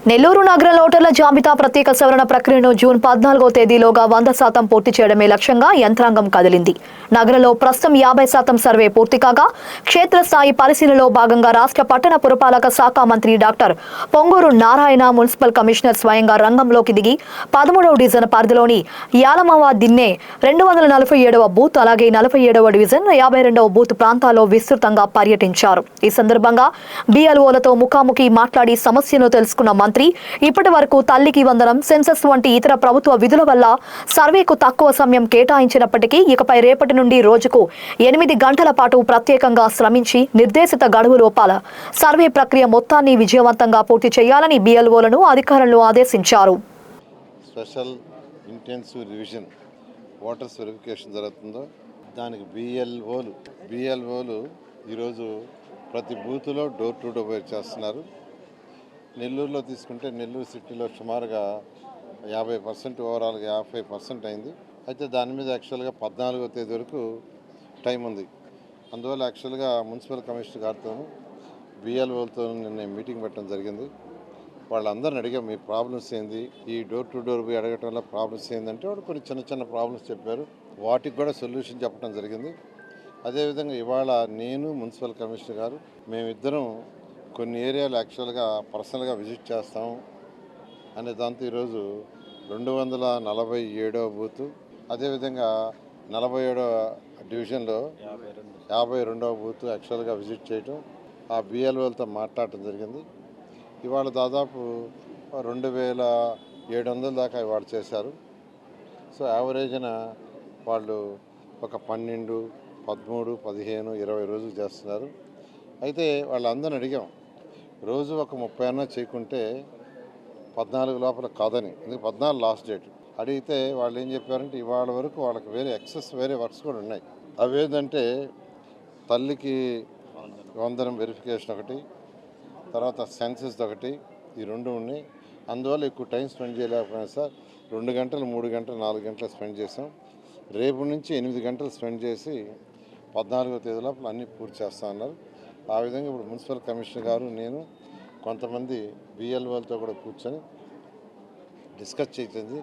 నెల్లూరు నగరంలో ఓటర్ల జాబితా ప్రత్యేక సవరణ ప్రక్రియను జూన్ 14వ తేదీలోగా 100% పూర్తి చేయడమే లక్ష్యంగా యంత్రాంగం కదిలింది. నగరంలో ప్రస్తుతం 50% సర్వే పూర్తి కాగా క్షేత్రస్థాయి పరిశీలనలో భాగంగా రాష్ట్ర పట్టణ పురపాలక శాఖ మంత్రి doctor Ponguru Narayana, municipal commissioner స్వయంగా రంగంలోకి దిగి 13వ డివిజన్ పరిధిలోని యాలమవ దిన్నే 247వ బూత్, అలాగే 47వ డివిజన్ 52వ బూత్ ప్రాంతాల్లో విస్తృతంగా పర్యటించారు. ఈ సందర్భంగా బిఎల్ఓలతో ముఖాముఖి మాట్లాడి సమస్యను తెలుసుకున్న మంత్రి ఇప్పటి వరకు తల్లికి వందనం, సెన్సస్ వంటి ఇతర ప్రభుత్వ విధుల వల్ల సర్వేకు తక్కువ సమయం కేటాయించినప్పటికీ ఇకపై రేపటి నుండి రోజుకు 8 గంటల పాటు ప్రత్యేకంగా శ్రమించి నిర్దేశిత గడువు లోపల సర్వే ప్రక్రియ మొత్తాన్ని విజయవంతంగా పూర్తి చేయాలని బిఎల్ఓలను అధికారులను ఆదేశించారు. Special intensive revision voters verification జరుగుతుందో దానికి బిఎల్ఓలు ఈరోజు ప్రతి బూత్లో డోర్ టు డోర్ చేస్తున్నారు. నెల్లూరులో తీసుకుంటే నెల్లూరు సిటీలో సుమారుగా 50%, ఓవరాల్గా 50% అయింది. అయితే దాని మీద యాక్చువల్గా 14వ తేదీ వరకు టైం ఉంది. అందువల్ల యాక్చువల్గా మున్సిపల్ కమిషనర్ గారితో బిఎల్ఓలతో నిన్న మీటింగ్ పెట్టడం జరిగింది. వాళ్ళందరిని అడిగాం, మీ ప్రాబ్లమ్స్ ఏంది, ఈ డోర్ టు డోర్ పోయి అడగటం వల్ల ప్రాబ్లమ్స్ ఏంటంటే వాళ్ళు కొన్ని చిన్న ప్రాబ్లమ్స్ చెప్పారు. వాటికి కూడా సొల్యూషన్ చెప్పడం జరిగింది. అదేవిధంగా ఇవాళ నేను, మున్సిపల్ కమిషనర్ గారు మేమిద్దరం కొన్ని ఏరియాలు యాక్చువల్గా పర్సనల్గా విజిట్ చేస్తాం అనే దాంతో ఈరోజు 247వ బూత్, అదేవిధంగా 47వ డివిజన్లో 52వ బూత్ యాక్చువల్గా విజిట్ చేయటం, ఆ బిఎల్ఓలతో మాట్లాడటం జరిగింది. ఇవాళ దాదాపు 2700 దాకా ఇవాళ చేశారు. సో యావరేజ్న వాళ్ళు ఒక 12, 13, 15, 20 రోజులు చేస్తున్నారు. అయితే వాళ్ళందరిని అడిగాం, రోజు ఒక 30 అన్నా చేయకుంటే 14 లోపల కాదని, ఎందుకంటే 14 లాస్ట్ డేట్. అడిగితే వాళ్ళు ఏం చెప్పారంటే ఇవాళ వరకు వాళ్ళకి వేరే వర్క్స్ కూడా ఉన్నాయి. అవేంటంటే తల్లికి వందనం వెరిఫికేషన్ ఒకటి, తర్వాత సెన్సస్ ఒకటి, ఈ 2 ఉన్నాయి. అందువల్ల ఎక్కువ టైం స్పెండ్ చేయలేకపోయినా సార్ 2 గంటలు, 3 గంటలు, 4 గంటలు స్పెండ్ చేసాం. రేపు నుంచి 8 గంటలు స్పెండ్ చేసి 14వ తేదీ లోపల అన్నీ పూర్తి చేస్తా ఉన్నారు. ఆ విధంగా ఇప్పుడు మున్సిపల్ కమిషనర్ గారు, నేను, కొంతమంది బిఎల్ఓలతో కూడా కూర్చొని డిస్కస్ చేసింది.